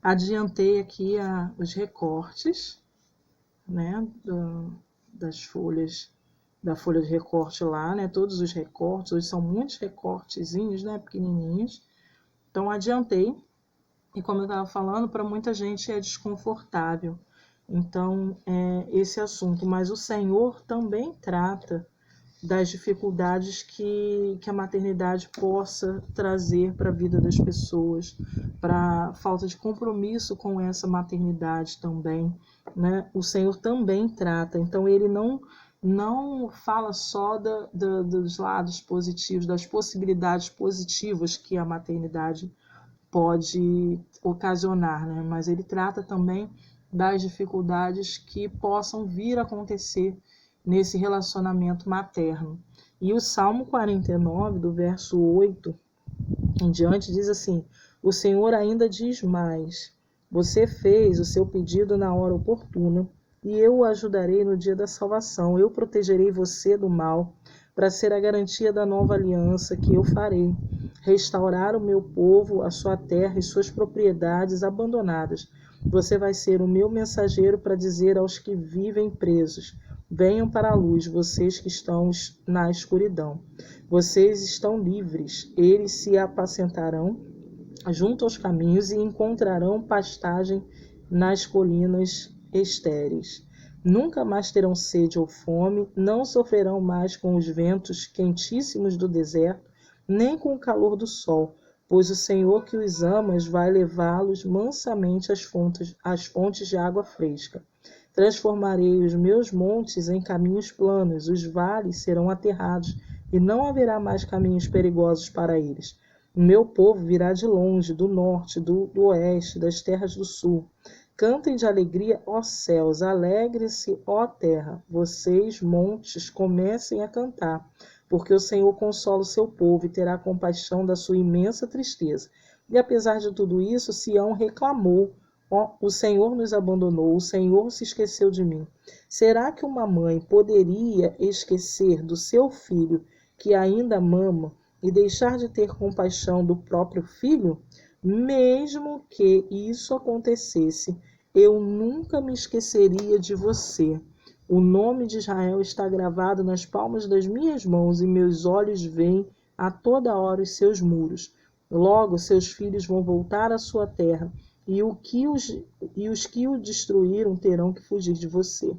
Adiantei aqui os recortes, né, das folhas, da folha de recorte lá, né, todos os recortes, hoje são muitos recortezinhos, né, pequenininhos. Então, adiantei, e como eu estava falando, para muita gente é desconfortável. Então, esse assunto, mas o Senhor também trata das dificuldades que a maternidade possa trazer para a vida das pessoas, para a falta de compromisso com essa maternidade também, né? O Senhor também trata, então ele não fala só dos lados positivos, das possibilidades positivas que a maternidade pode ocasionar, né? Mas ele trata também das dificuldades que possam vir a acontecer nesse relacionamento materno. E o Salmo 49, do verso 8 em diante, diz assim: o Senhor ainda diz mais, você fez o seu pedido na hora oportuna, e eu o ajudarei no dia da salvação, eu protegerei você do mal, para ser a garantia da nova aliança que eu farei, restaurar o meu povo, a sua terra e suas propriedades abandonadas. Você vai ser o meu mensageiro para dizer aos que vivem presos: venham para a luz, vocês que estão na escuridão. Vocês estão livres, eles se apacentarão junto aos caminhos e encontrarão pastagem nas colinas estéreis. Nunca mais terão sede ou fome, não sofrerão mais com os ventos quentíssimos do deserto, nem com o calor do sol, pois o Senhor que os ama vai levá-los mansamente às fontes de água fresca. Transformarei os meus montes em caminhos planos, os vales serão aterrados, e não haverá mais caminhos perigosos para eles. O meu povo virá de longe, do norte, do oeste, das terras do sul. Cantem de alegria, ó céus, alegre-se, ó terra. Vocês, montes, comecem a cantar, porque o Senhor consola o seu povo e terá compaixão da sua imensa tristeza. E apesar de tudo isso, Sião reclamou: o Senhor nos abandonou, o Senhor se esqueceu de mim. Será que uma mãe poderia esquecer do seu filho que ainda mama e deixar de ter compaixão do próprio filho? Mesmo que isso acontecesse, eu nunca me esqueceria de você. O nome de Israel está gravado nas palmas das minhas mãos e meus olhos veem a toda hora os seus muros. Logo, seus filhos vão voltar à sua terra e os que o destruíram terão que fugir de você.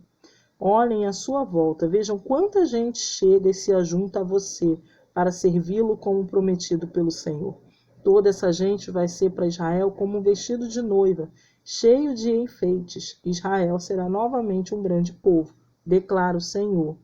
Olhem à sua volta, vejam quanta gente chega e se ajunta a você para servi-lo como prometido pelo Senhor. Toda essa gente vai ser para Israel como um vestido de noiva, cheio de enfeites. Israel será novamente um grande povo, declara o Senhor.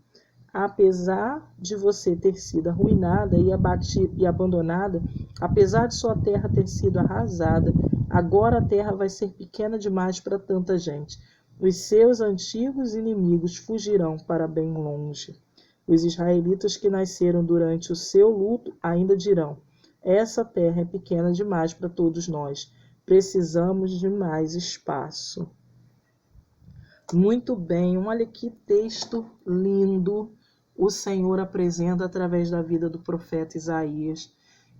Apesar de você ter sido arruinada e abandonada, apesar de sua terra ter sido arrasada, agora a terra vai ser pequena demais para tanta gente. Os seus antigos inimigos fugirão para bem longe. Os israelitas que nasceram durante o seu luto ainda dirão: essa terra é pequena demais para todos nós. Precisamos de mais espaço. Muito bem, olha que texto lindo o Senhor apresenta através da vida do profeta Isaías,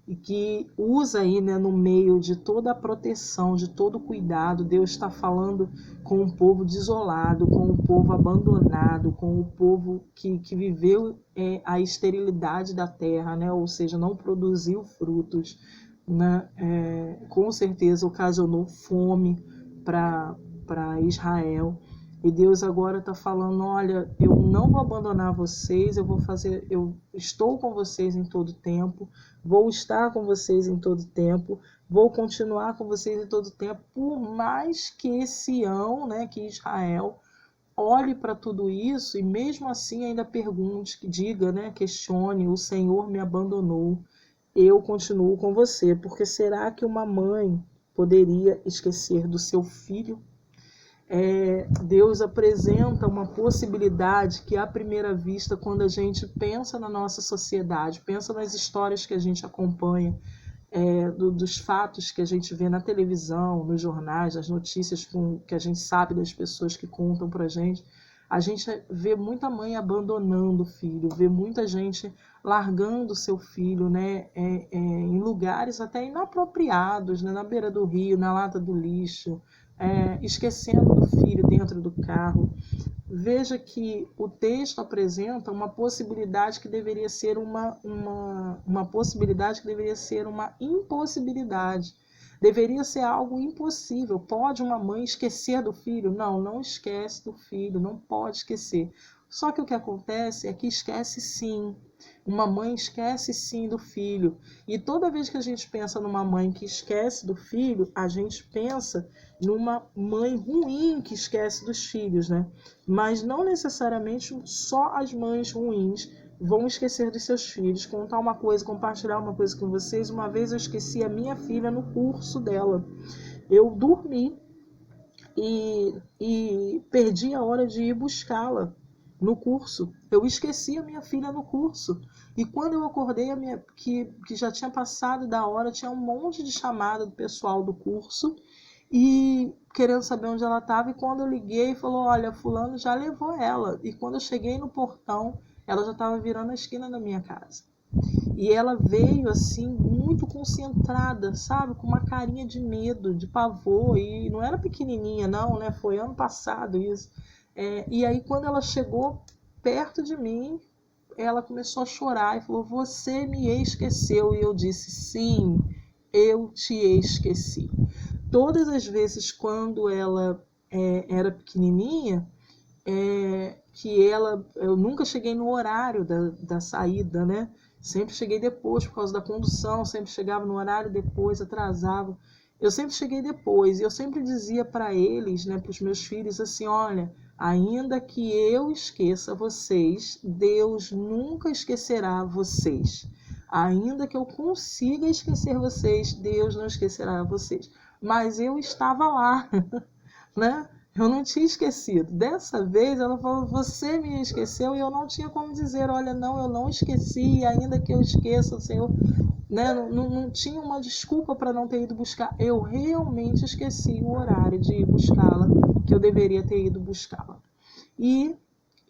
e que usa aí, né, no meio de toda a proteção, de todo o cuidado. Deus está falando com um povo desolado, com um povo abandonado, com o povo que viveu a esterilidade da terra, né, ou seja, não produziu frutos, né, com certeza ocasionou fome para Israel. E Deus agora está falando: olha, eu não vou abandonar vocês, eu estou com vocês em todo tempo, vou estar com vocês em todo tempo, vou continuar com vocês em todo tempo, por mais que Sião, né, que Israel, olhe para tudo isso e mesmo assim ainda pergunte, diga, né, questione: o Senhor me abandonou, eu continuo com você. Porque será que uma mãe poderia esquecer do seu filho? Deus apresenta uma possibilidade que, à primeira vista, quando a gente pensa na nossa sociedade, pensa nas histórias que a gente acompanha, dos fatos que a gente vê na televisão, nos jornais, nas notícias que a gente sabe das pessoas que contam para a gente vê muita mãe abandonando o filho, vê muita gente largando seu filho, né, em lugares até inapropriados, né, na beira do rio, na lata do lixo, esquecendo do filho dentro do carro. Veja que o texto apresenta uma possibilidade que deveria ser uma possibilidade que deveria ser uma impossibilidade. Deveria ser algo impossível. Pode uma mãe esquecer do filho? Não, não esquece do filho, não pode esquecer. Só que o que acontece é que esquece sim. Uma mãe esquece sim do filho. E toda vez que a gente pensa numa mãe que esquece do filho, a gente pensa numa mãe ruim que esquece dos filhos, né? Mas não necessariamente só as mães ruins vão esquecer dos seus filhos. Contar uma coisa, compartilhar uma coisa com vocês. Uma vez eu esqueci a minha filha no curso dela. Eu dormi e perdi a hora de ir buscá-la no curso. Eu esqueci a minha filha no curso. E quando eu acordei, que já tinha passado da hora, tinha um monte de chamada do pessoal do curso e querendo saber onde ela estava. E quando eu liguei, falou: olha, fulano já levou ela. E quando eu cheguei no portão, ela já estava virando a esquina da minha casa. E ela veio assim, muito concentrada, sabe? Com uma carinha de medo, de pavor. E não era pequenininha, não, né? Foi ano passado isso. E aí, quando ela chegou perto de mim, ela começou a chorar e falou: você me esqueceu. E eu disse: sim, eu te esqueci. Todas as vezes quando ela era pequenininha, eu nunca cheguei no horário da saída, né? Sempre cheguei depois por causa da condução, sempre chegava no horário depois, atrasava. Eu sempre cheguei depois e eu sempre dizia para eles, né, para os meus filhos, assim: olha, ainda que eu esqueça vocês, Deus nunca esquecerá vocês. Ainda que eu consiga esquecer vocês, Deus não esquecerá vocês. Mas eu estava lá, né? Eu não tinha esquecido. Dessa vez ela falou: você me esqueceu. E eu não tinha como dizer: olha, não, eu não esqueci, ainda que eu esqueça, o Senhor, né? Não tinha uma desculpa para não ter ido buscar. Eu realmente esqueci o horário de ir buscá-la, que eu deveria ter ido buscá-la. E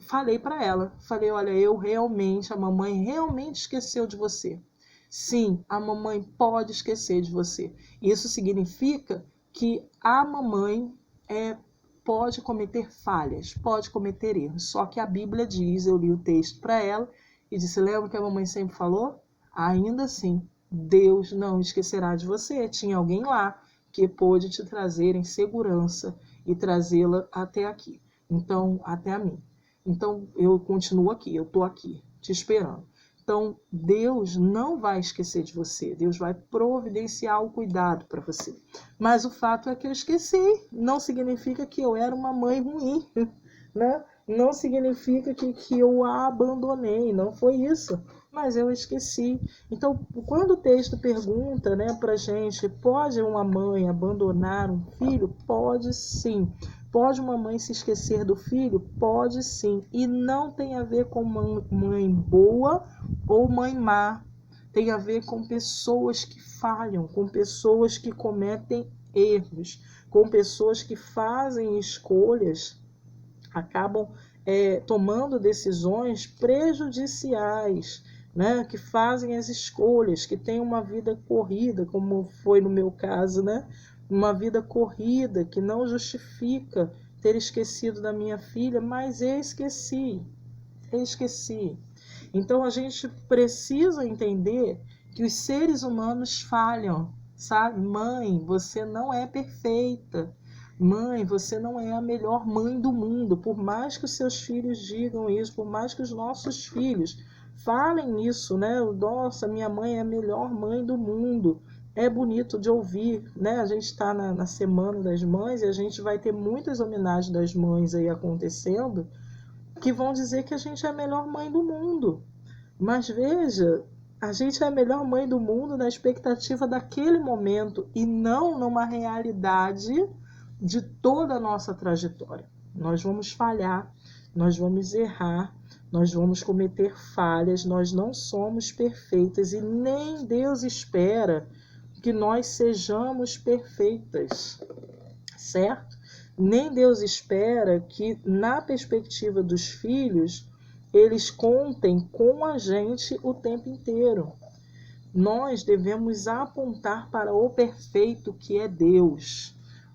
falei para ela, falei: olha, a mamãe realmente esqueceu de você. Sim, a mamãe pode esquecer de você. Isso significa que a mamãe pode cometer falhas, pode cometer erros. Só que a Bíblia diz, eu li o texto para ela e disse: lembra que a mamãe sempre falou? Ainda assim, Deus não esquecerá de você. Tinha alguém lá que pôde te trazer em segurança e trazê-la até aqui. Então, até a mim. Então, eu continuo aqui, eu estou aqui, te esperando. Então, Deus não vai esquecer de você. Deus vai providenciar o cuidado para você. Mas o fato é que eu esqueci. Não significa que eu era uma mãe ruim, né? Não significa que eu a abandonei. Não foi isso. Mas eu esqueci. Então, quando o texto pergunta, né, para a gente: pode uma mãe abandonar um filho? Pode sim. Pode uma mãe se esquecer do filho? Pode sim. E não tem a ver com mãe boa ou mãe má. Tem a ver com pessoas que falham, com pessoas que cometem erros, com pessoas que fazem escolhas, acabam tomando decisões prejudiciais, né? Que fazem as escolhas, que têm uma vida corrida, como foi no meu caso, né? Uma vida corrida que não justifica ter esquecido da minha filha, mas esqueci. Então a gente precisa entender que os seres humanos falham, sabe? Mãe, você não é perfeita. Mãe, você não é a melhor mãe do mundo. Por mais que os seus filhos digam isso, por mais que os nossos filhos falem isso, né? Nossa, minha mãe é a melhor mãe do mundo. É bonito de ouvir, né? A gente está na Semana das Mães e a gente vai ter muitas homenagens das mães aí acontecendo, que vão dizer que a gente é a melhor mãe do mundo. Mas veja, a gente é a melhor mãe do mundo na expectativa daquele momento e não numa realidade de toda a nossa trajetória. Nós vamos falhar, nós vamos errar, nós vamos cometer falhas, nós não somos perfeitas e nem Deus espera que nós sejamos perfeitas, certo? Nem Deus espera que, na perspectiva dos filhos, eles contem com a gente o tempo inteiro. Nós devemos apontar para o perfeito que é Deus.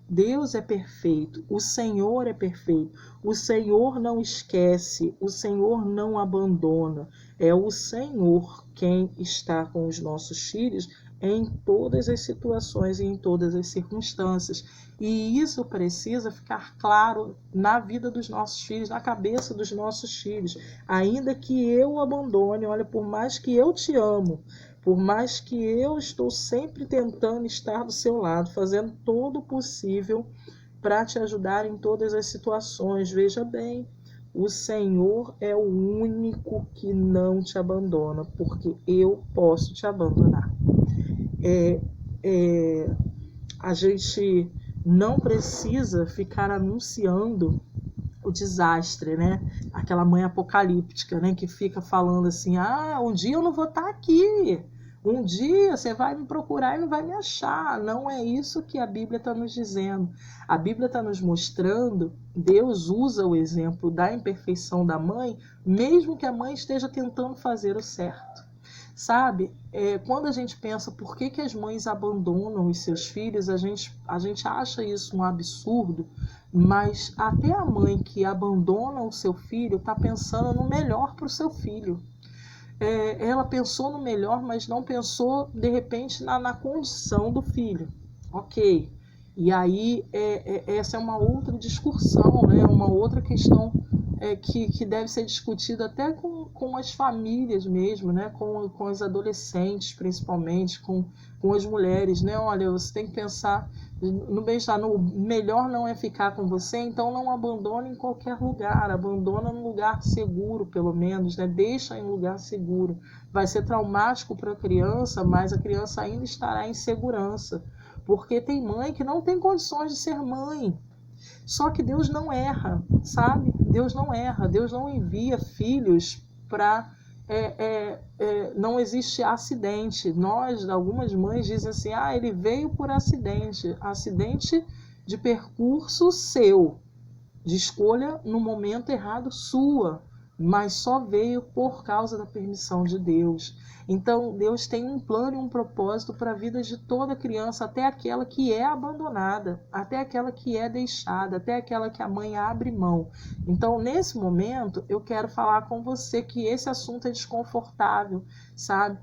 Deus é perfeito, o Senhor é perfeito, o Senhor não esquece, o Senhor não abandona. É o Senhor quem está com os nossos filhos em todas as situações e em todas as circunstâncias. E isso precisa ficar claro na vida dos nossos filhos, na cabeça dos nossos filhos. Ainda que eu abandone, olha, por mais que eu te amo, por mais que eu estou sempre tentando estar do seu lado, fazendo todo o possível para te ajudar em todas as situações, veja bem, o Senhor é o único que não te abandona, porque eu posso te abandonar. A gente não precisa ficar anunciando o desastre, né? Aquela mãe apocalíptica, né? Que fica falando assim, um dia eu não vou estar aqui, um dia você vai me procurar e não vai me achar. Não é isso que a Bíblia está nos dizendo. A Bíblia está nos mostrando, Deus usa o exemplo da imperfeição da mãe, mesmo que a mãe esteja tentando fazer o certo. Sabe, quando a gente pensa por que as mães abandonam os seus filhos, a gente acha isso um absurdo, mas até a mãe que abandona o seu filho está pensando no melhor para o seu filho. Ela pensou no melhor, mas não pensou, de repente, na condição do filho. Ok. E aí, essa é uma outra discussão, né? Uma outra questão que deve ser discutida até com as famílias mesmo, né? Com os adolescentes, principalmente, com as mulheres, né? Olha, você tem que pensar no bem-estar. No melhor não é ficar com você, então não abandone em qualquer lugar, abandona num lugar seguro, pelo menos, né? Deixa em um lugar seguro. Vai ser traumático para a criança, mas a criança ainda estará em segurança, porque tem mãe que não tem condições de ser mãe. Só que Deus não erra, sabe? Deus não erra, Deus não envia filhos para... não existe acidente. Algumas mães dizem assim, ele veio por acidente de percurso seu, de escolha no momento errado sua, mas só veio por causa da permissão de Deus. Então, Deus tem um plano e um propósito para a vida de toda criança, até aquela que é abandonada, até aquela que é deixada, até aquela que a mãe abre mão. Então, nesse momento, eu quero falar com você que esse assunto é desconfortável, sabe?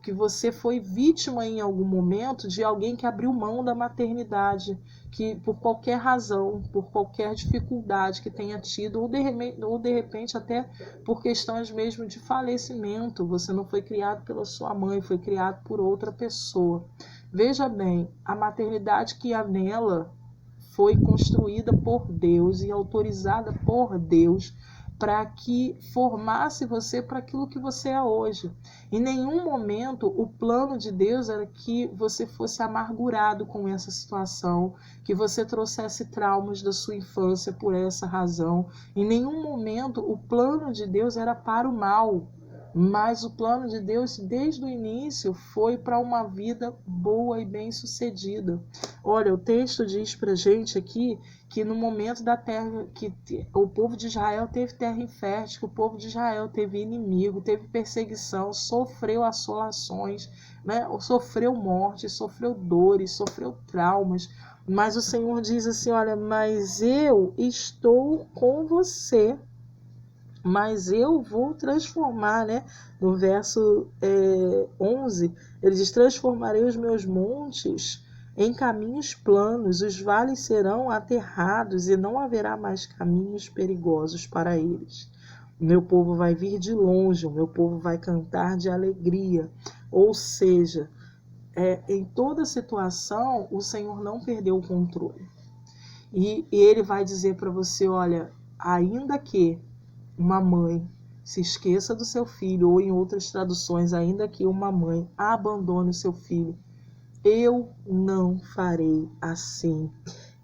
Que você foi vítima em algum momento de alguém que abriu mão da maternidade, que por qualquer razão, por qualquer dificuldade que tenha tido, ou de repente até por questões mesmo de falecimento, você não foi criado pela sua mãe, foi criado por outra pessoa. Veja bem, a maternidade que há nela foi construída por Deus e autorizada por Deus para que formasse você para aquilo que você é hoje. Em nenhum momento o plano de Deus era que você fosse amargurado com essa situação, que você trouxesse traumas da sua infância por essa razão. Em nenhum momento o plano de Deus era para o mal, mas o plano de Deus desde o início foi para uma vida boa e bem-sucedida. Olha, o texto diz para a gente aqui que no momento da terra, que o povo de Israel teve terra infértil, que o povo de Israel teve inimigo, teve perseguição, sofreu assolações, né? Sofreu morte, sofreu dores, sofreu traumas, mas o Senhor diz assim, olha, mas eu estou com você, mas eu vou transformar, né? No verso 11, ele diz, transformarei os meus montes em caminhos planos, os vales serão aterrados e não haverá mais caminhos perigosos para eles. O meu povo vai vir de longe, o meu povo vai cantar de alegria. Ou seja, em toda situação, o Senhor não perdeu o controle. E ele vai dizer para você, olha, ainda que uma mãe se esqueça do seu filho, ou em outras traduções, ainda que uma mãe abandone o seu filho, eu não farei assim,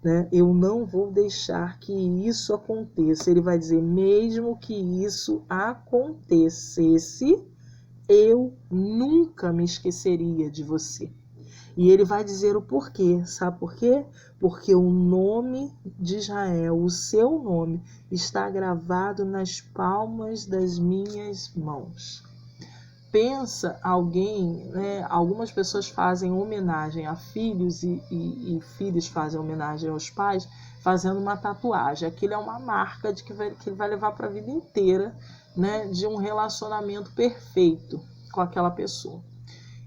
né? Eu não vou deixar que isso aconteça. Ele vai dizer, mesmo que isso acontecesse, eu nunca me esqueceria de você. E ele vai dizer o porquê. Sabe por quê? Porque o nome de Israel, o seu nome, está gravado nas palmas das minhas mãos. Pensa alguém, né? Algumas pessoas fazem homenagem a filhos e filhos fazem homenagem aos pais fazendo uma tatuagem. Aquilo é uma marca de que ele vai levar para a vida inteira, né? De um relacionamento perfeito com aquela pessoa.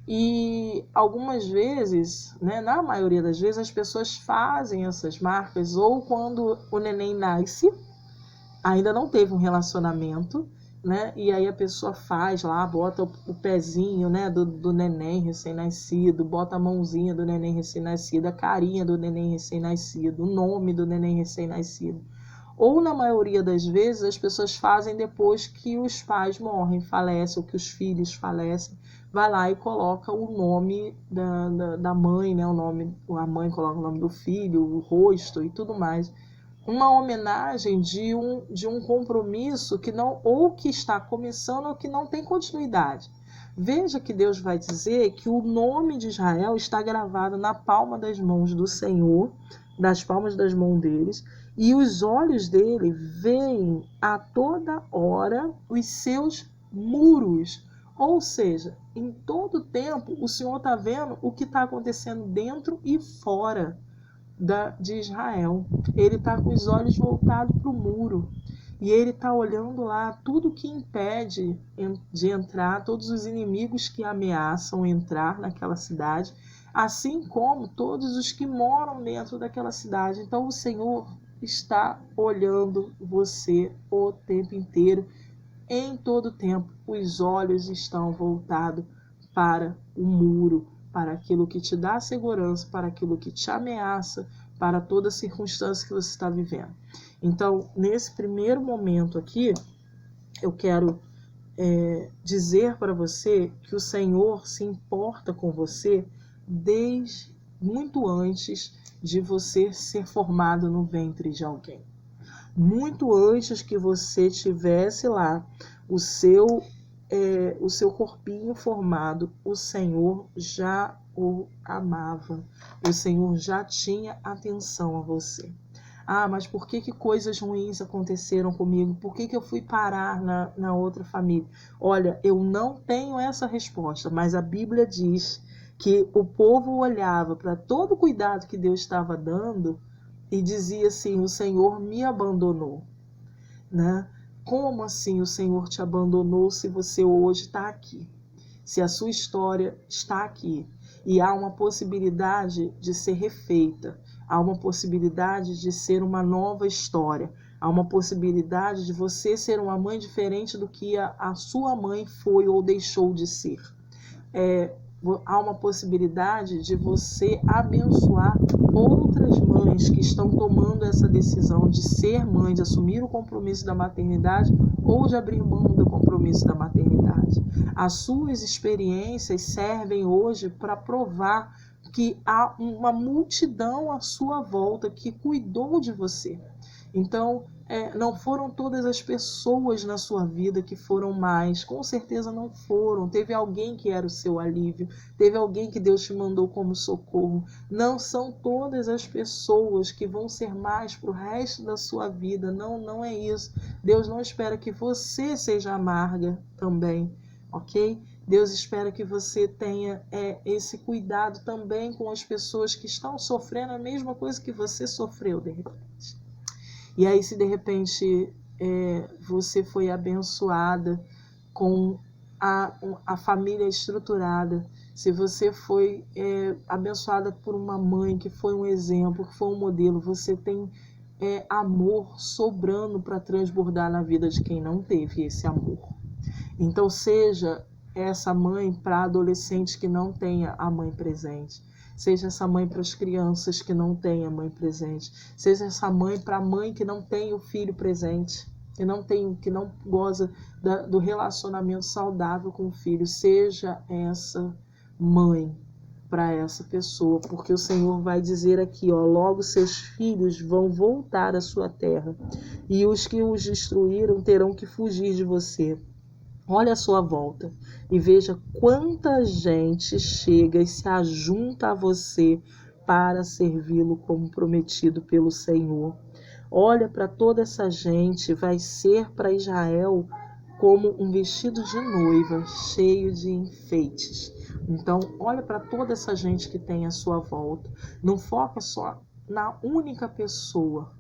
E algumas vezes, né, na maioria das vezes, as pessoas fazem essas marcas ou quando o neném nasce, ainda não teve um relacionamento, né? E aí a pessoa faz lá, bota o pezinho, né, do neném recém-nascido, bota a mãozinha do neném recém-nascido, a carinha do neném recém-nascido, o nome do neném recém-nascido. Ou, na maioria das vezes, as pessoas fazem depois que os pais morrem, falecem, ou que os filhos falecem, vai lá e coloca o nome da mãe, né? A mãe coloca o nome do filho, o rosto e tudo mais. Uma homenagem de um compromisso que não, ou que está começando ou que não tem continuidade. Veja que Deus vai dizer que o nome de Israel está gravado na palma das mãos do Senhor, nas palmas das mãos deles, e os olhos dele veem a toda hora os seus muros. Ou seja, em todo tempo o Senhor está vendo o que está acontecendo dentro e fora de Israel. Ele está com os olhos voltados para o muro. E ele está olhando lá tudo que impede de entrar, todos os inimigos que ameaçam entrar naquela cidade, assim como todos os que moram dentro daquela cidade. Então o Senhor está olhando você o tempo inteiro, em todo tempo. Os olhos estão voltados para o muro, para aquilo que te dá segurança, para aquilo que te ameaça, para toda circunstância que você está vivendo. Então, nesse primeiro momento aqui, eu quero dizer para você que o Senhor se importa com você desde muito antes de você ser formado no ventre de alguém. Muito antes que você tivesse lá o seu corpinho formado, o Senhor já o amava. O Senhor já tinha atenção a você. Ah, mas por que coisas ruins aconteceram comigo? Por que eu fui parar na outra família? Olha, eu não tenho essa resposta, mas a Bíblia diz que o povo olhava para todo o cuidado que Deus estava dando e dizia assim: o Senhor me abandonou, né? Como assim o Senhor te abandonou se você hoje está aqui? Se a sua história está aqui e há uma possibilidade de ser refeita, há uma possibilidade de ser uma nova história, há uma possibilidade de você ser uma mãe diferente do que a sua mãe foi ou deixou de ser. Há uma possibilidade de você abençoar outras mães que estão tomando essa decisão de ser mãe, de assumir o compromisso da maternidade ou de abrir mão do compromisso da maternidade. As suas experiências servem hoje para provar que há uma multidão à sua volta que cuidou de você. Então, não foram todas as pessoas na sua vida que foram mais, com certeza não foram. Teve alguém que era o seu alívio, teve alguém que Deus te mandou como socorro. Não são todas as pessoas que vão ser mais para o resto da sua vida, não é isso. Deus não espera que você seja amarga também, ok? Deus espera que você tenha esse cuidado também com as pessoas que estão sofrendo a mesma coisa que você sofreu de repente. E aí, se de repente você foi abençoada com a família estruturada, se você foi abençoada por uma mãe que foi um exemplo, que foi um modelo, você tem amor sobrando para transbordar na vida de quem não teve esse amor. Então, seja essa mãe para adolescentes que não tenha a mãe presente. Seja essa mãe para as crianças que não têm a mãe presente. Seja essa mãe para a mãe que não tem o filho presente, que não goza do relacionamento saudável com o filho. Seja essa mãe para essa pessoa, porque o Senhor vai dizer aqui, logo seus filhos vão voltar à sua terra, e os que os destruíram terão que fugir de você. Olha à sua volta e veja quanta gente chega e se ajunta a você para servi-lo como prometido pelo Senhor. Olha para toda essa gente, vai ser para Israel como um vestido de noiva cheio de enfeites. Então, olha para toda essa gente que tem à sua volta. Não foca só na única pessoa,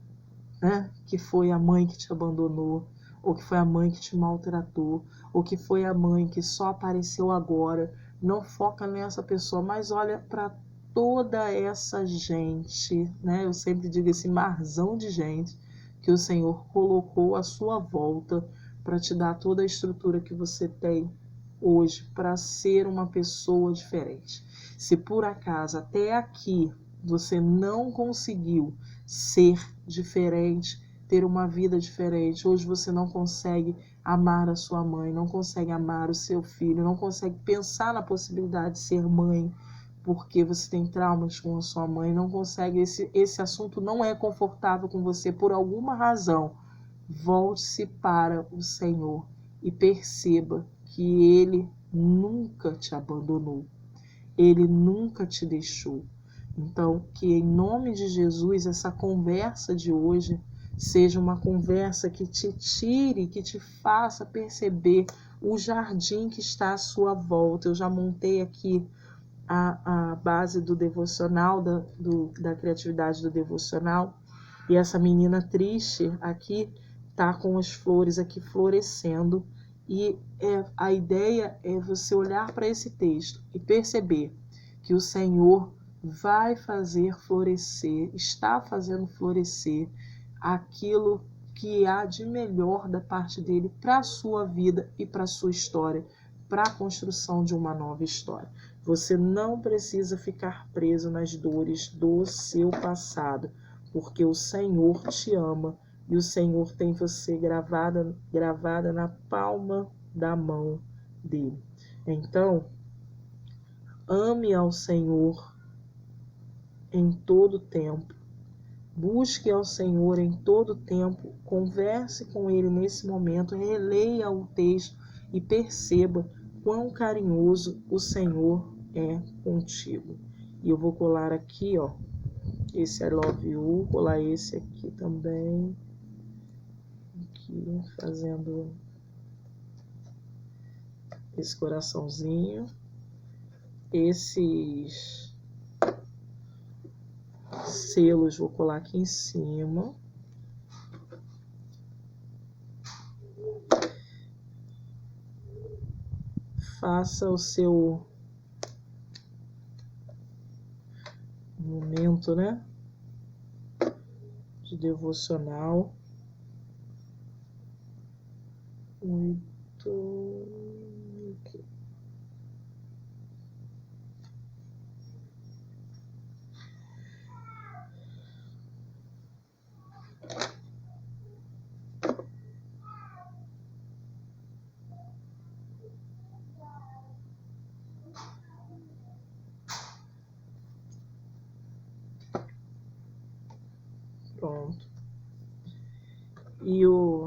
né, que foi a mãe que te abandonou, ou que foi a mãe que te maltratou, ou que foi a mãe que só apareceu agora. Não foca nessa pessoa, mas olha para toda essa gente, né? Eu sempre digo esse marzão de gente que o Senhor colocou à sua volta para te dar toda a estrutura que você tem hoje para ser uma pessoa diferente. Se por acaso até aqui você não conseguiu ser diferente, ter uma vida diferente, hoje você não consegue amar a sua mãe, não consegue amar o seu filho, não consegue pensar na possibilidade de ser mãe, porque você tem traumas com a sua mãe, não consegue, esse assunto não é confortável com você por alguma razão, volte-se para o Senhor e perceba que Ele nunca te abandonou, Ele nunca te deixou. Então, que em nome de Jesus, essa conversa de hoje seja uma conversa que te tire, que te faça perceber o jardim que está à sua volta. Eu já montei aqui a base do devocional, da criatividade do devocional, e essa menina triste aqui tá com as flores aqui florescendo, e a ideia é você olhar para esse texto e perceber que o Senhor vai fazer florescer, está fazendo florescer aquilo que há de melhor da parte dele para a sua vida e para a sua história, para a construção de uma nova história. Você não precisa ficar preso nas dores do seu passado, porque o Senhor te ama e o Senhor tem você gravada na palma da mão dele. Então, ame ao Senhor em todo tempo. Busque ao Senhor em todo tempo. Converse com Ele nesse momento. Releia o texto e perceba quão carinhoso o Senhor é contigo. E eu vou colar aqui, ó, esse I love you, colar esse aqui também. Aqui, fazendo esse coraçãozinho. Esses selos vou colar aqui em cima. Faça o seu momento, né, de devocional. 8. Aqui. Pronto. E o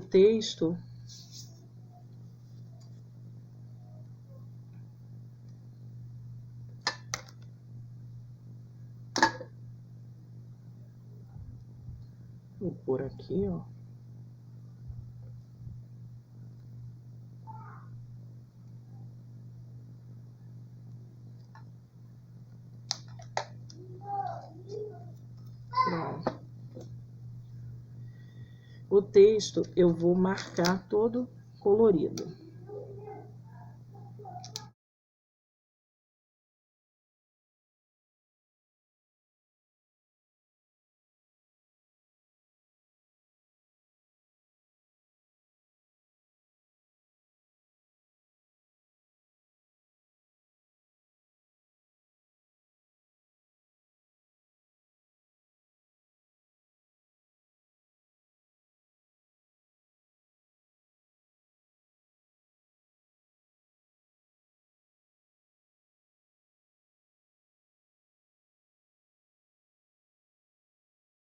texto vou pôr aqui, ó. Pronto. O texto eu vou marcar todo colorido.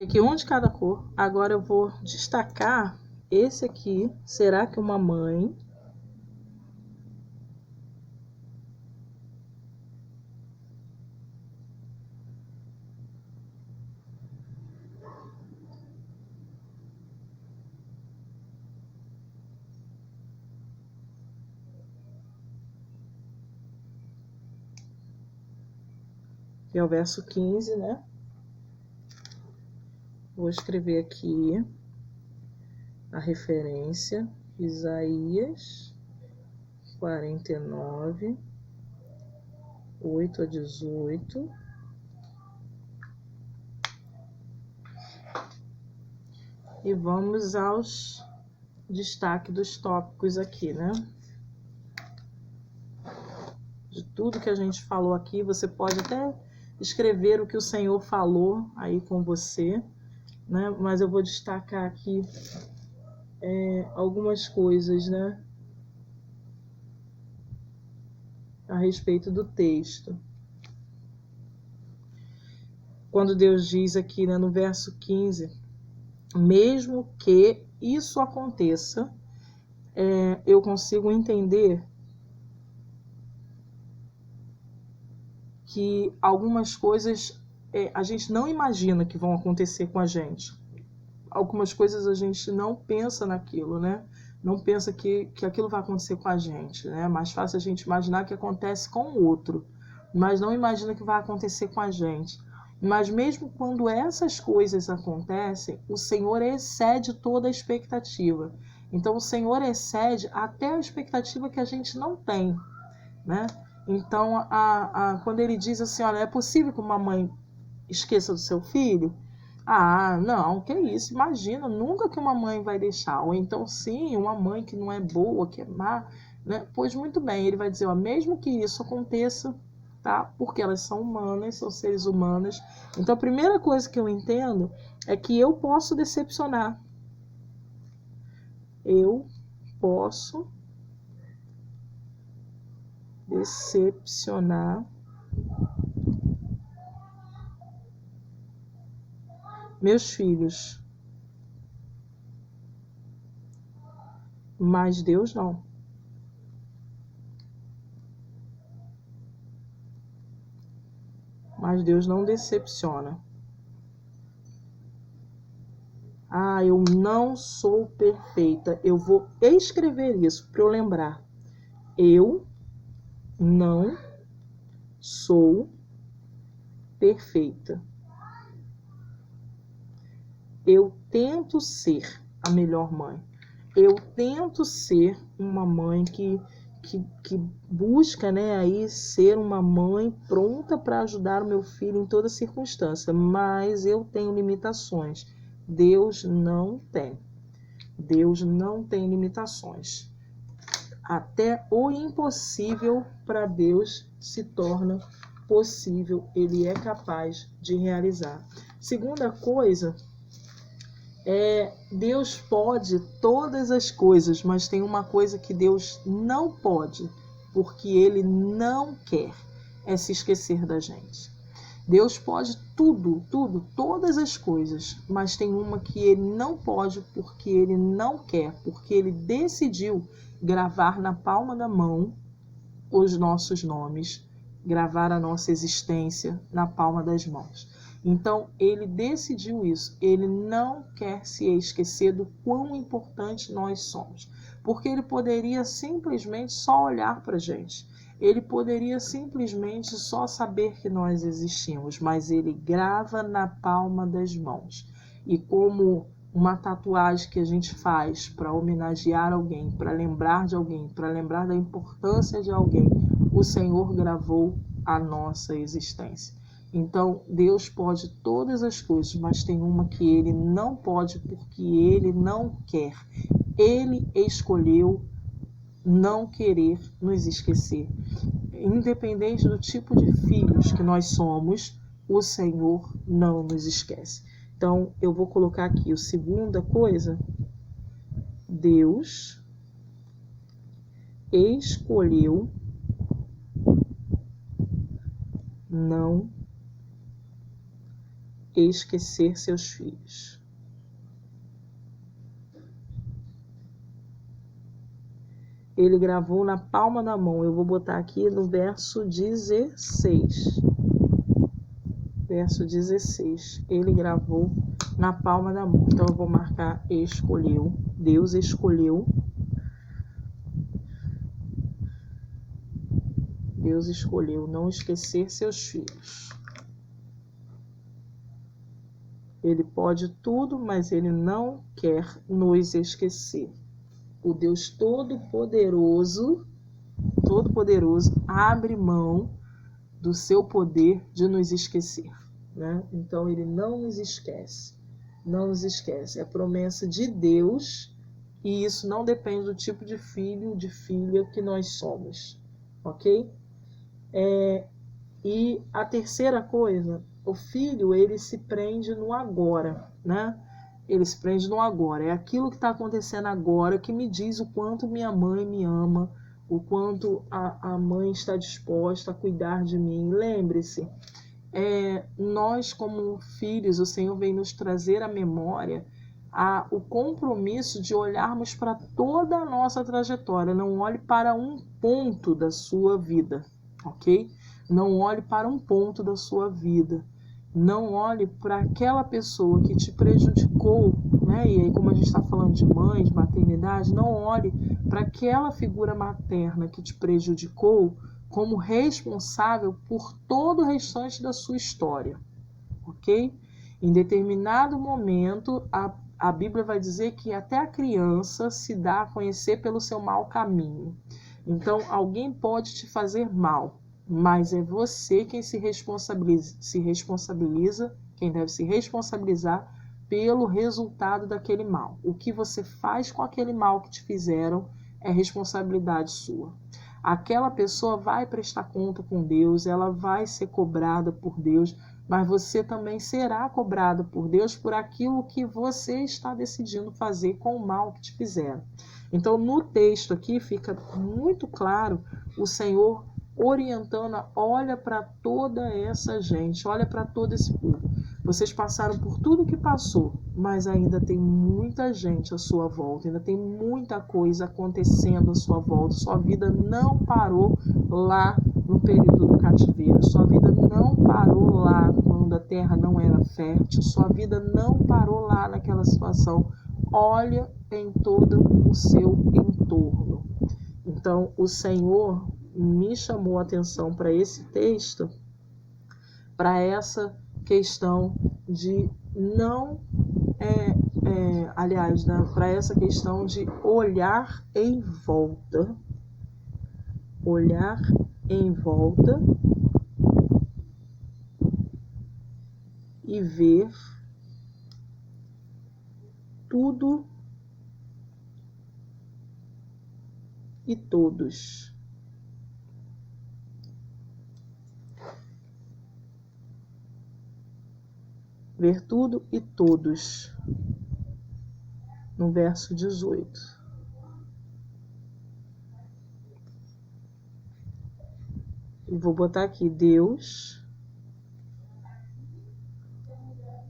Aqui um de cada cor. Agora eu vou destacar esse aqui, será que uma mãe que é o verso 15, né? Vou escrever aqui a referência, Isaías 49, 8 a 18. E vamos aos destaques dos tópicos aqui, né? De tudo que a gente falou aqui, você pode até escrever o que o Senhor falou aí com você, né? Mas eu vou destacar aqui algumas coisas, né? A respeito do texto. Quando Deus diz aqui, né, no verso 15, mesmo que isso aconteça, eu consigo entender que algumas coisas a gente não imagina que vão acontecer com a gente. Algumas coisas a gente não pensa naquilo, né? Não pensa que aquilo vai acontecer com a gente, né? É mais fácil a gente imaginar que acontece com o outro, mas não imagina que vai acontecer com a gente. Mas mesmo quando essas coisas acontecem, o Senhor excede toda a expectativa. Então o Senhor excede até a expectativa que a gente não tem, né? Então, quando ele diz assim, olha, é possível que uma mãe esqueça do seu filho? Ah, não, que isso, imagina, nunca que uma mãe vai deixar. Ou então, sim, uma mãe que não é boa, que é má, né? Pois muito bem, ele vai dizer, ó, mesmo que isso aconteça, tá? Porque elas são humanas, são seres humanos. Então, a primeira coisa que eu entendo é que eu posso decepcionar. Eu posso decepcionar meus filhos, mas Deus não. Mas Deus não decepciona. Ah, eu não sou perfeita. Eu vou escrever isso para eu lembrar. Eu não sou perfeita. Eu tento ser a melhor mãe. Eu tento ser uma mãe que busca, né, aí ser uma mãe pronta para ajudar o meu filho em toda circunstância. Mas eu tenho limitações. Deus não tem. Deus não tem limitações. Até o impossível para Deus se torna possível. Ele é capaz de realizar. Segunda coisa, Deus pode todas as coisas, mas tem uma coisa que Deus não pode, porque Ele não quer, é se esquecer da gente. Deus pode tudo, todas as coisas, mas tem uma que Ele não pode porque Ele não quer, porque Ele decidiu gravar na palma da mão os nossos nomes, gravar a nossa existência na palma das mãos. Então, Ele decidiu isso. Ele não quer se esquecer do quão importante nós somos, porque Ele poderia simplesmente só olhar para a gente. Ele poderia simplesmente só saber que nós existimos, mas Ele grava na palma das mãos. E como uma tatuagem que a gente faz para homenagear alguém, para lembrar de alguém, para lembrar da importância de alguém, o Senhor gravou a nossa existência. Então, Deus pode todas as coisas, mas tem uma que Ele não pode porque Ele não quer. Ele escolheu não querer nos esquecer. Independente do tipo de filhos que nós somos, o Senhor não nos esquece. Então, eu vou colocar aqui a segunda coisa. Deus escolheu não esquecer seus filhos. ele gravou na palma da mão. Eu vou botar aqui no verso 16. Verso 16. Ele gravou na palma da mão. Então, eu vou marcar escolheu. Deus escolheu. Deus escolheu não esquecer seus filhos. Ele pode tudo, mas ele não quer nos esquecer. O Deus Todo-Poderoso, abre mão do seu poder de nos esquecer, né? Então, ele não nos esquece. Não nos esquece. É promessa de Deus e isso não depende do tipo de filho, de filha que nós somos, ok? E a terceira coisa, o filho, ele se prende no agora, né? Ele se prende no agora. É aquilo que está acontecendo agora que me diz o quanto minha mãe me ama, o quanto a mãe está disposta a cuidar de mim. Lembre-se, nós como filhos, o Senhor vem nos trazer à memória o compromisso de olharmos para toda a nossa trajetória. Não olhe para um ponto da sua vida, ok? Não olhe para um ponto da sua vida. Não olhe para aquela pessoa que te prejudicou, né? E aí, como a gente está falando de mãe, de maternidade, não olhe para aquela figura materna que te prejudicou como responsável por todo o restante da sua história, ok? Em determinado momento, a Bíblia vai dizer que até a criança se dá a conhecer pelo seu mau caminho. Então, alguém pode te fazer mal, mas é você quem se responsabiliza, quem deve se responsabilizar pelo resultado daquele mal. O que você faz com aquele mal que te fizeram é responsabilidade sua. Aquela pessoa vai prestar conta com Deus, ela vai ser cobrada por Deus, mas você também será cobrado por Deus por aquilo que você está decidindo fazer com o mal que te fizeram. Então, no texto aqui fica muito claro o Senhor orientando, olha para toda essa gente, olha para todo esse povo. Vocês passaram por tudo que passou, mas ainda tem muita gente à sua volta, ainda tem muita coisa acontecendo à sua volta. Sua vida não parou lá no período do cativeiro, sua vida não parou lá quando a terra não era fértil, sua vida não parou lá naquela situação. Olha em todo o seu entorno. Então, o Senhor me chamou a atenção para esse texto, para essa questão de não, para essa questão de olhar em volta e ver tudo e todos. Ver tudo e todos. No verso 18. E vou botar aqui, Deus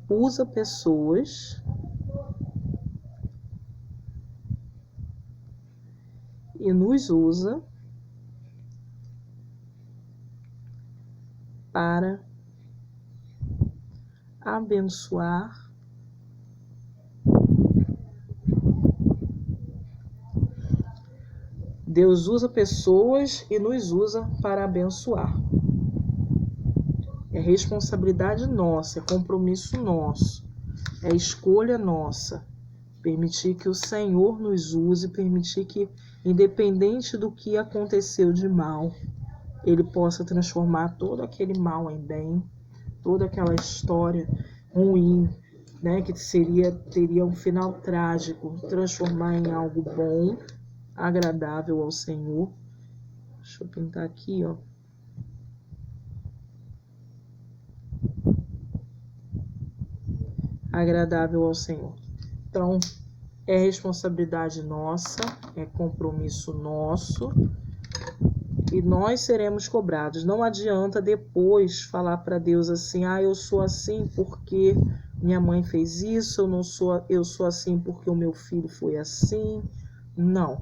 usa pessoas e nos usa para abençoar Deus usa pessoas e nos usa para abençoar. É responsabilidade nossa, é compromisso nosso, é escolha nossa. Permitir que o Senhor nos use, permitir que, independente do que aconteceu de mal, Ele possa transformar todo aquele mal em bem, toda aquela história ruim, né, que teria um final trágico, transformar em algo bom, agradável ao Senhor. Deixa eu pintar aqui, ó. Agradável ao Senhor. Então, é responsabilidade nossa, é compromisso nosso, e nós seremos cobrados. Não adianta depois falar para Deus assim, eu sou assim porque minha mãe fez isso, eu sou assim porque o meu filho foi assim. Não.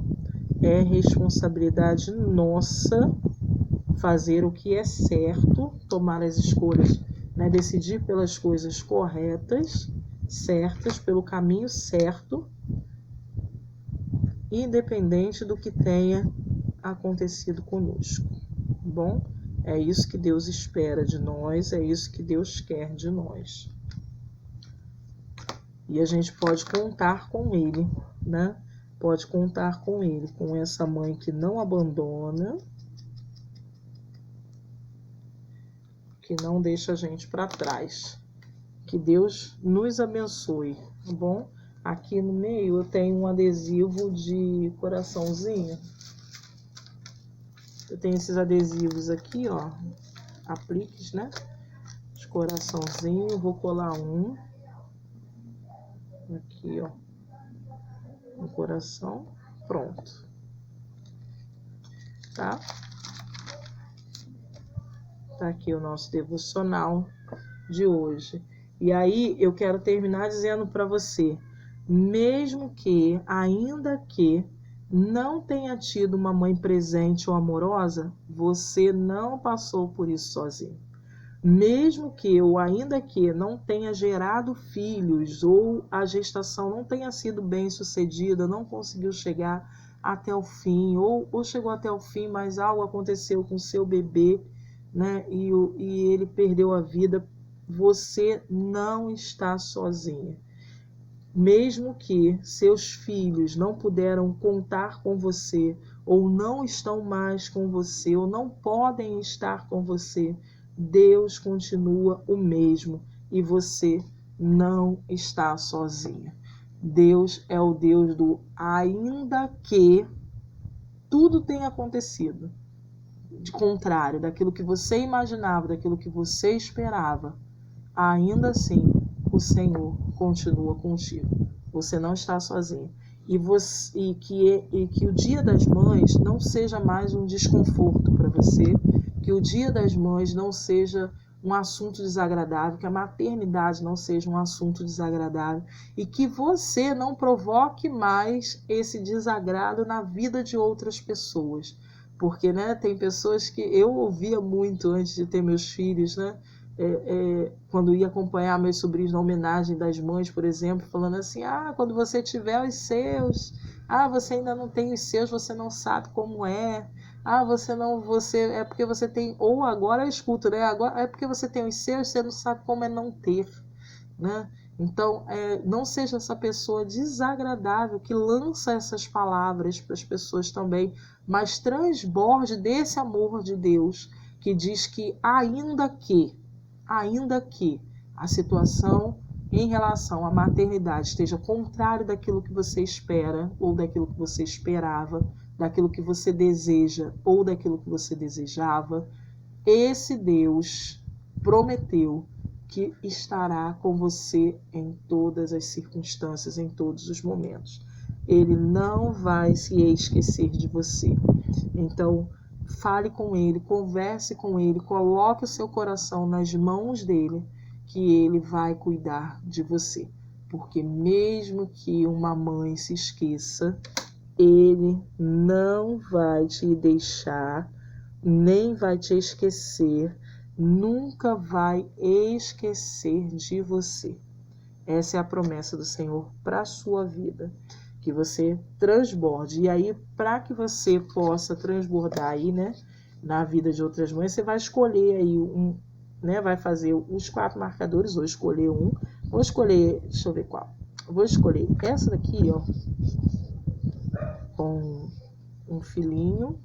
é responsabilidade nossa fazer o que é certo, tomar as escolhas, né? Decidir pelas coisas corretas, certas, pelo caminho certo, independente do que tenha acontecido conosco. Bom, é isso que Deus espera de nós, é isso que Deus quer de nós. E a gente pode contar com Ele, né? Pode contar com Ele, com essa mãe que não abandona, que não deixa a gente para trás. Que Deus nos abençoe, tá bom? Aqui no meio eu tenho um adesivo de coraçãozinho. Eu tenho esses adesivos aqui, ó, apliques, né? De coraçãozinho, vou colar um. Aqui, ó, um coração, pronto. Tá? Tá aqui o nosso devocional de hoje. E aí eu quero terminar dizendo para você, mesmo que, ainda que não tenha tido uma mãe presente ou amorosa, você não passou por isso sozinho. Mesmo que ou ainda que não tenha gerado filhos ou a gestação não tenha sido bem sucedida, não conseguiu chegar até o fim ou chegou até o fim, mas algo aconteceu com o seu bebê, né? E ele perdeu a vida, você não está sozinha. Mesmo que seus filhos não puderam contar com você, ou não estão mais com você, ou não podem estar com você, Deus continua o mesmo e você não está sozinha. Deus é o Deus do ainda que tudo tenha acontecido de contrário daquilo que você imaginava, daquilo que você esperava, ainda assim o Senhor continua contigo. Você não está sozinho. E que o Dia das Mães não seja mais um desconforto para você, que o Dia das Mães não seja um assunto desagradável, que a maternidade não seja um assunto desagradável e que você não provoque mais esse desagrado na vida de outras pessoas. Porque, né, tem pessoas que eu ouvia muito antes de ter meus filhos, né? Quando ia acompanhar meus sobrinhos na homenagem das mães, por exemplo, falando assim, quando você tiver os seus, você ainda não tem os seus, você não sabe como é, é porque você tem, ou agora eu escuto, né, agora é porque você tem os seus, você não sabe como é não ter, né? Então, não seja essa pessoa desagradável que lança essas palavras para as pessoas também, mas transborde desse amor de Deus, que diz que ainda que a situação em relação à maternidade esteja contrário daquilo que você espera ou daquilo que você esperava, daquilo que você deseja ou daquilo que você desejava, esse Deus prometeu que estará com você em todas as circunstâncias, em todos os momentos. Ele não vai se esquecer de você. Então, fale com ele, converse com ele, coloque o seu coração nas mãos dele, que ele vai cuidar de você. Porque mesmo que uma mãe se esqueça, ele não vai te deixar, nem vai te esquecer, nunca vai esquecer de você. Essa é a promessa do Senhor para a sua vida, que você transborde. E aí, para que você possa transbordar aí, né, na vida de outras mães, você vai escolher aí vai fazer os 4 marcadores, ou escolher um. Vou escolher, deixa eu ver qual. Vou escolher essa daqui, ó, com um filhinho,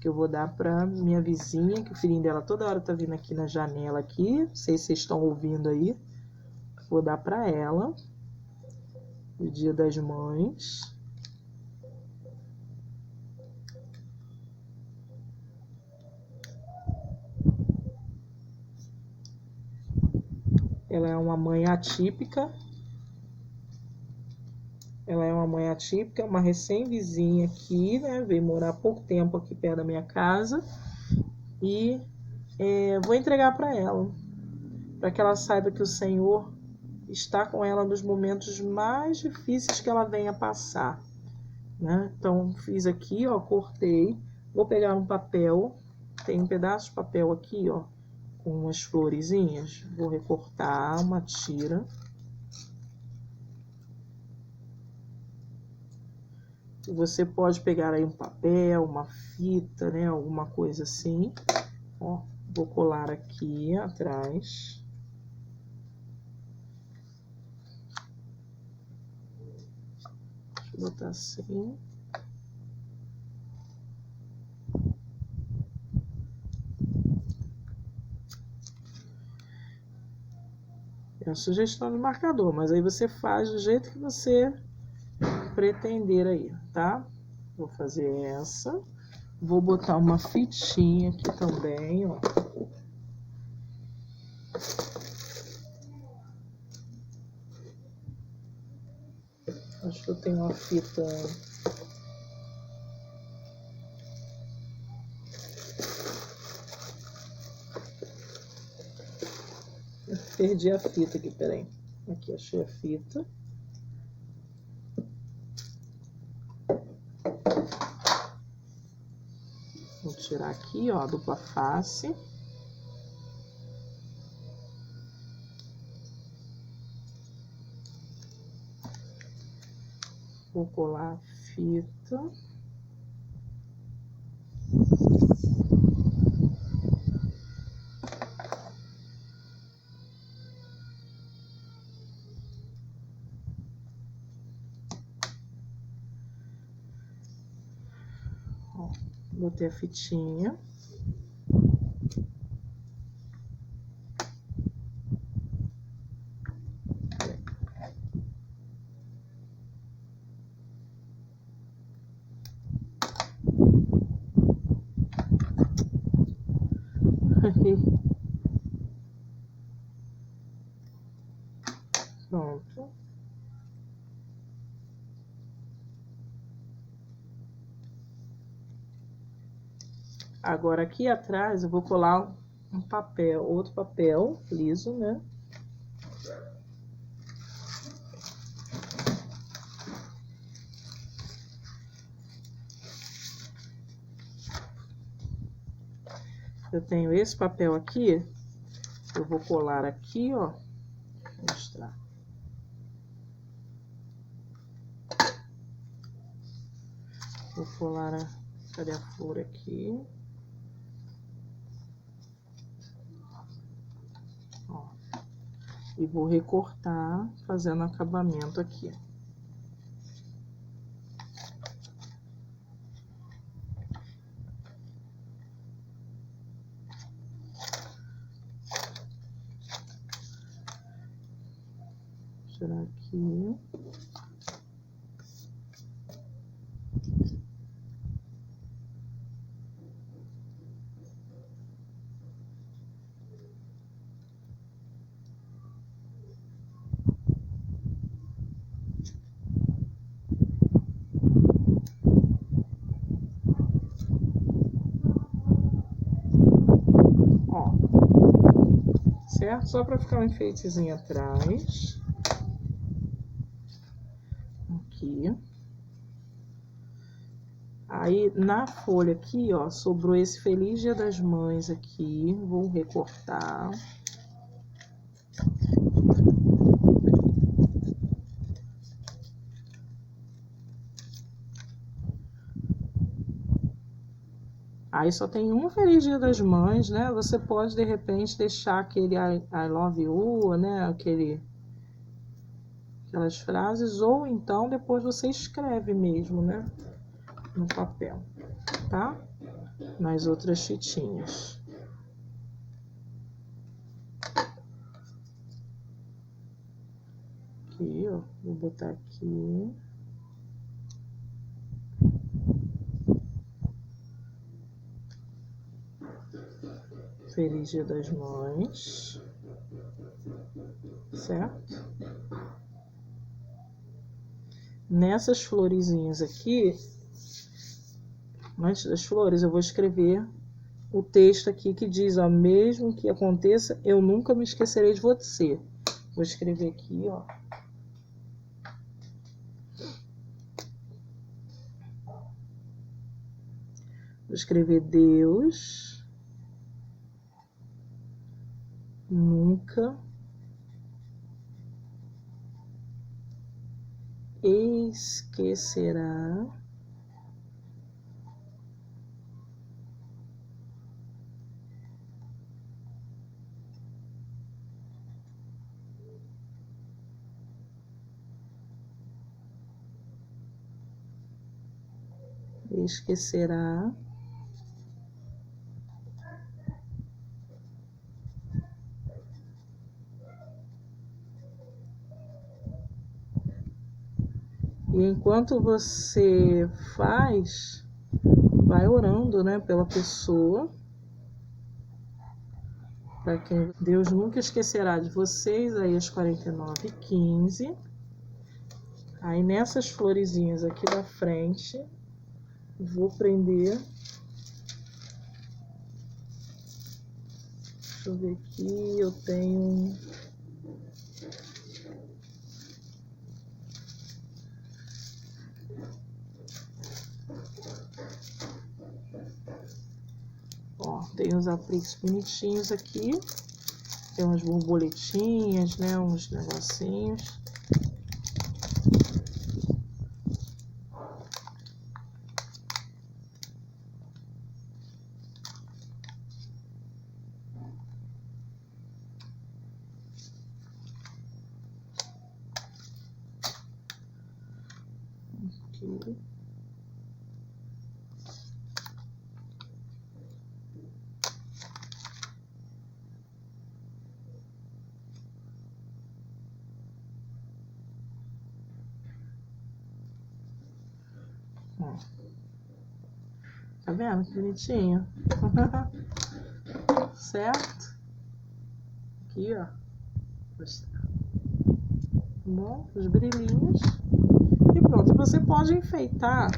que eu vou dar para minha vizinha, que o filhinho dela toda hora tá vindo aqui na janela aqui, não sei se vocês estão ouvindo aí. Vou dar para ela, o Dia das Mães. Ela é uma mãe atípica. Uma recém-vizinha aqui, né? Veio morar há pouco tempo aqui perto da minha casa. E vou entregar para ela, para que ela saiba que o Senhor está com ela nos momentos mais difíceis que ela venha passar. né? Então, fiz aqui, ó, cortei. Vou pegar um papel, tem um pedaço de papel aqui, ó, com umas florezinhas. Vou recortar uma tira. Você pode pegar aí um papel, uma fita, né, alguma coisa assim. Ó, vou colar aqui atrás. Deixa eu botar assim. É a sugestão de marcador, mas aí você faz do jeito que você pretender aí, tá? Vou fazer essa. Vou botar uma fitinha aqui também, ó. Acho que eu tenho uma fita. Eu perdi a fita aqui, peraí. Aqui, achei a fita. Vou tirar aqui, ó, a dupla face. Vou colar a fita. Ó, botei a fitinha. Pronto. Agora aqui atrás eu vou colar um papel, outro papel liso, né? Eu tenho esse papel aqui, eu vou colar aqui, ó. Vou mostrar. Vou colar cadê a flor aqui? Ó. E vou recortar, fazendo acabamento aqui. Tirar aqui. Ó, certo? Só para ficar um enfeitezinho atrás. Aqui. Aí, na folha aqui, ó, sobrou esse Feliz Dia das Mães aqui. Vou recortar. Aí só tem um Feliz Dia das Mães, né? Você pode, de repente, deixar aquele I love you, né? Aquelas frases, ou então depois você escreve mesmo, né? No papel, tá? Nas outras fitinhas. Aqui, ó. Vou botar aqui. Feliz Dia das Mães. Certo? Nessas florezinhas aqui, antes das flores, eu vou escrever o texto aqui que diz, ó, mesmo que aconteça, eu nunca me esquecerei de você. Vou escrever aqui, ó. Vou escrever: Deus nunca esquecerá E enquanto você faz, vai orando, né, pela pessoa, para quem Deus nunca esquecerá de vocês, aí às 49h15. Aí nessas florezinhas aqui da frente, vou prender. Deixa eu ver aqui, eu tenho... Ó, tem uns apliques bonitinhos aqui. Tem umas borboletinhas, né, uns negocinhos. Aqui. Tá vendo que bonitinho? Certo? Aqui, ó. Tá bom? Os brilhinhos. E pronto. Você pode enfeitar,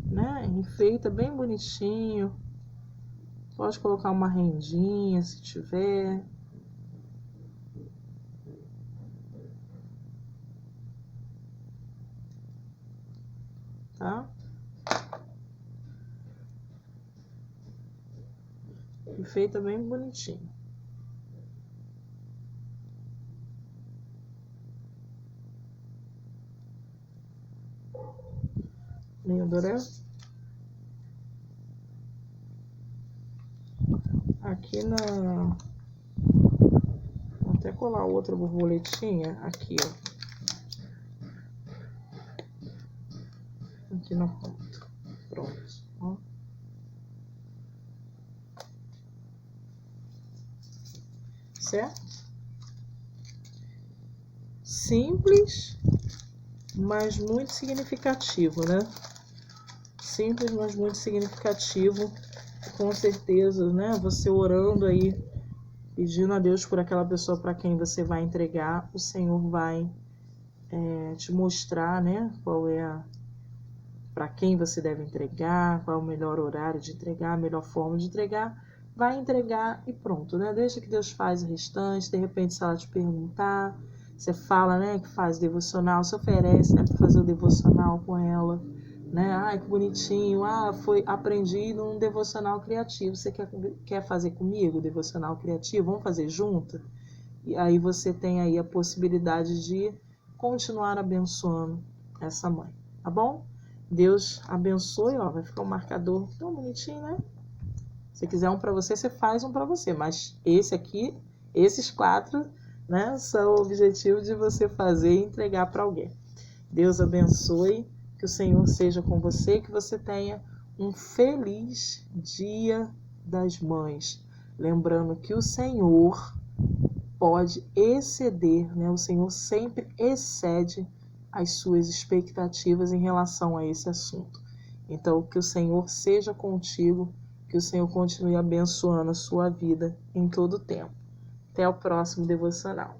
né? Enfeita bem bonitinho. Pode colocar uma rendinha se tiver. Tá? Enfeita bem bonitinho. Lindo, né? Aqui na... Vou até colar outra borboletinha aqui, ó. Aqui na ponta. Pronto, ó. Certo? Simples, mas muito significativo, né? Simples, mas muito significativo. Com certeza, né? Você orando aí, pedindo a Deus por aquela pessoa para quem você vai entregar, o Senhor vai te mostrar, né? Qual é para quem você deve entregar, qual é o melhor horário de entregar, a melhor forma de entregar. Vai entregar e pronto, né? Deixa que Deus faz o restante. De repente, se ela te perguntar, você fala, né, que faz devocional, se oferece, né, para fazer o devocional com ela, né? Ai, que bonitinho. Ah, aprendi num devocional criativo. Você quer fazer comigo o devocional criativo? Vamos fazer junto? E aí você tem aí a possibilidade de continuar abençoando essa mãe, tá bom? Deus abençoe, ó, vai ficar um marcador tão bonitinho, né? Se quiser um para você, você faz um para você, mas esse aqui, esses 4, né, são o objetivo de você fazer e entregar para alguém. Deus abençoe, que o Senhor seja com você, que você tenha um feliz Dia das Mães. Lembrando que o Senhor pode exceder, né? O Senhor sempre excede as suas expectativas em relação a esse assunto. Então, que o Senhor seja contigo, que o Senhor continue abençoando a sua vida em todo o tempo. Até o próximo devocional.